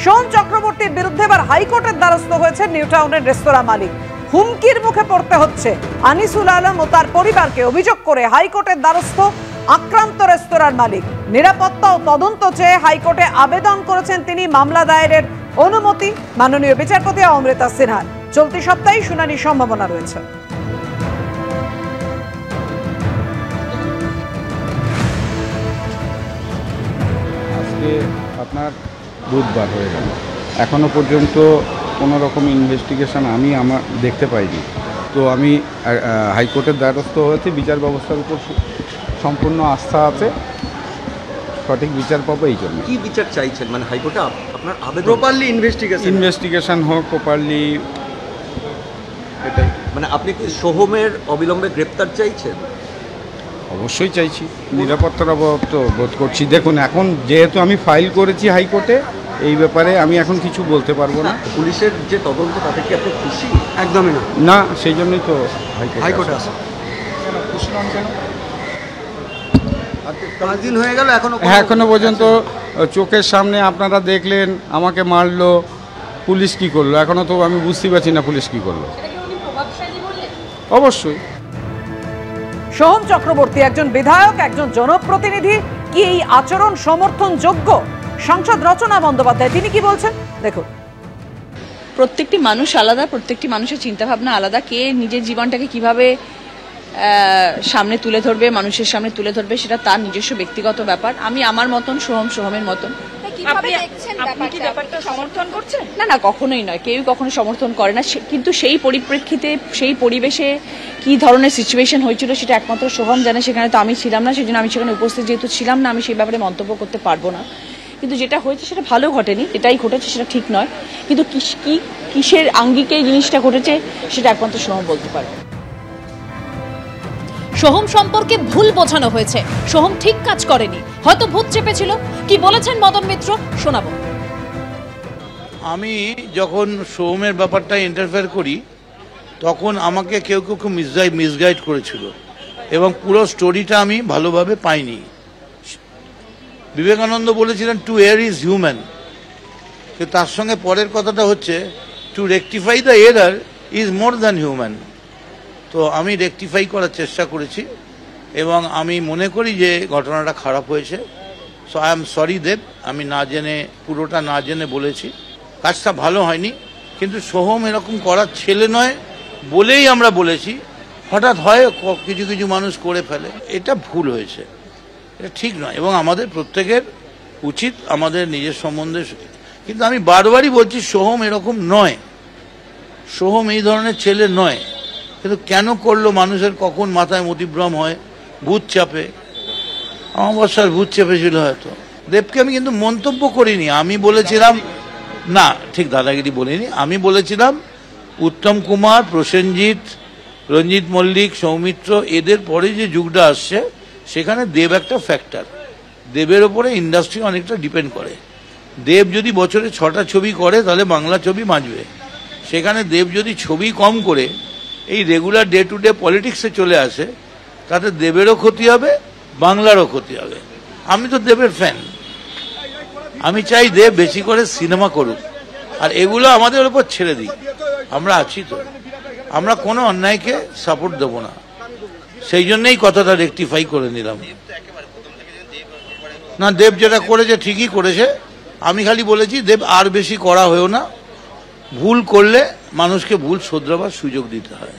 সোহম চক্রবর্তীর বিরুদ্ধে এবার হাইকোর্টের দ্বারস্থ হয়েছে নিউ টাউনের রেস্তোরাঁ মালিক। হুমকির মুখে পড়তে হচ্ছে আনিসুল আলম ও তার পরিবারকে। অভিযোগ করে হাইকোর্টের দ্বারস্থ আক্রান্ত রেস্তোরাঁর মালিক। নিরাপত্তা ও তদন্ত চেয়ে হাইকোর্টে আবেদন করেছেন তিনি। মামলা দায়েরের অনুমতি মাননীয় বিচারপতি অমৃতা সিনহার। চলতি সপ্তাহে শুনানির সম্ভাবনা রয়েছে। আজকে আপনার বুধবার হয়ে গেল, এখনো পর্যন্ত কোনো রকম ইনভেস্টিগেশন আমি আমার দেখতে পাইনি। তো আমি হাইকোর্টের দ্বারস্থ হয়েছে। বিচার ব্যবস্থার উপর সম্পূর্ণ আস্থা আছে, সঠিক বিচার পাবো। এই জন্য কি বিচার চাইছেন? মানে হাইকোর্টে আপনার আবেদন প্রপারলি ইনভেস্টিগেশন হোক, প্রপারলি, এটাই। মানে আপনি কি সোহমের অবিলম্বে গ্রেপ্তার চাইছেন? অবশ্যই চাইছি, নিরাপত্তার অভাব তো বোধ করছি। দেখুন, এখন যেহেতু আমি ফাইল করেছি হাইকোর্টে, এই ব্যাপারে আমি এখন কিছু বলতে পারবো না। পুলিশের যে তদন্ত তাতে কি আপনি খুশি? একদমই না। না, সেই জন্যই তো হাইকোর্টে আসা। খুশি নন কেন? 5 দিন হয়ে গেল, এখনো পর্যন্ত চোখের সামনে আপনারা দেখলেন আমাকে মারলো, পুলিশ কি করলো এখনো তো আমি বুঝতে পারছি না পুলিশ কি করলো। অবশ্যই। সোহম চক্রবর্তী একজন বিধায়ক, একজন জনপ্রতিনিধি। কি এই আচরণ সমর্থনযোগ্য? সাংসদ রচনা বন্দ্যোপাধ্যায় তিনি কি বলছেন দেখুন। প্রত্যেকটি মানুষ আলাদা, প্রত্যেকটি মানুষের চিন্তাভাবনা আলাদা। কে নিজের জীবনটাকে কিভাবে সামনে তুলে ধরবে, মানুষের সামনে তুলে ধরবে, সেটা তার নিজস্ব ব্যক্তিগত ব্যাপার। আমি আমার মতন, সোহমের মতন। আপনি কি ব্যাপারটা সমর্থন করছেন? না না, কখনোই নয়, কেউ কখনো সমর্থন করে না। কিন্তু সেই পরিপ্রেক্ষিতে, সেই পরিবেশে কি ধরনের সিচুয়েশন হয়েছিল সেটা একমাত্র সোহম জানে। সেখানে তো আমি ছিলাম না, সেজন্য আমি সেখানে উপস্থিত যেহেতু ছিলাম না, আমি সেই ব্যাপারে মন্তব্য করতে পারবো না। কিন্তু যেটা হয়েছে সেটা ভালো ঘটেনি, এটাই ঘটেছে, সেটা ঠিক নয়। কিন্তু কিসের আঙ্গিকে এই জিনিসটা ঘটেছে সেটা একমাত্র সোহম বলতে পারবে। সোহম সম্পর্কে ভুল বোঝানো হয়েছে, সোহম ঠিক কাজ করেনি, হয়তো ভূত চেপেছিল। কি বলেছেন মদন মিত্র শোনাবো। আমি যখন সোহমের ব্যাপারটা ইন্টারফেয়ার করি তখন আমাকে কেউ খুব মিসগাইড করেছিল এবং পুরো স্টোরিটা আমি ভালোভাবে পাইনি। বিবেকানন্দ বলেছিলেন টু এয়ার ইজ হিউম্যান, তার সঙ্গে পরের কথাটা হচ্ছে to rectify the error is more than human. তো আমি রেকটিফাই করার চেষ্টা করেছি এবং আমি মনে করি যে ঘটনাটা খারাপ হয়েছে। সো আই এম সরি দেব, আমি না জেনে, পুরোটা না জেনে বলেছি। কাজটা ভালো হয়নি, কিন্তু সোহম এরকম করার ছেলে নয় বলেই আমরা বলেছি। হঠাৎ হয়, কিছু কিছু মানুষ করে ফেলে, এটা ভুল হয়েছে, এটা ঠিক নয় এবং আমাদের প্রত্যেকের উচিত আমাদের নিজের সম্বন্ধে। কিন্তু আমি বারবারই বলছি সোহম এরকম নয়, সোহম এই ধরনের ছেলে নয়। কিন্তু কেন করলো, মানুষের কখন মাথায় মতিভ্রম হয়, ভূত চাপে। অমাবস্যার ভূত চেপেছিল হয়তো। দেবকে আমি কিন্তু মন্তব্য করিনি, আমি বলেছিলাম না, ঠিক দাদাগিরি বলিনি। আমি বলেছিলাম উত্তম কুমার, প্রসেনজিৎ, রঞ্জিত মল্লিক, সৌমিত্র, এদের পরে যে যুগটা আসছে সেখানে দেব একটা ফ্যাক্টর। দেবের ওপরে ইন্ডাস্ট্রি অনেকটা ডিপেন্ড করে। দেব যদি বছরে 6টা ছবি করে তাহলে বাংলা ছবি বাঁচবে। সেখানে দেব যদি ছবি কম করে এই রেগুলার ডে টু ডে পলিটিক্সে চলে আসে, তাতে দেবেরও ক্ষতি হবে, বাংলারও ক্ষতি হবে। আমি তো দেবের ফ্যান, আমি চাই দেব বেশি করে সিনেমা করুক, আর এগুলো আমাদের ওপর ছেড়ে দিই। আমরা আছি তো, আমরা কোনো অন্যায়কে সাপোর্ট দেব না। সেই জন্যই কথাটা রেকটিফাই করে নিলাম। না, দেব যেটা করেছে ঠিকই করেছে। আমি খালি বলেছি দেব আর বেশি করা হয়েও না, ভুল করলে মানুষকে ভুল শোধরাবার সুযোগ দিতে হয়।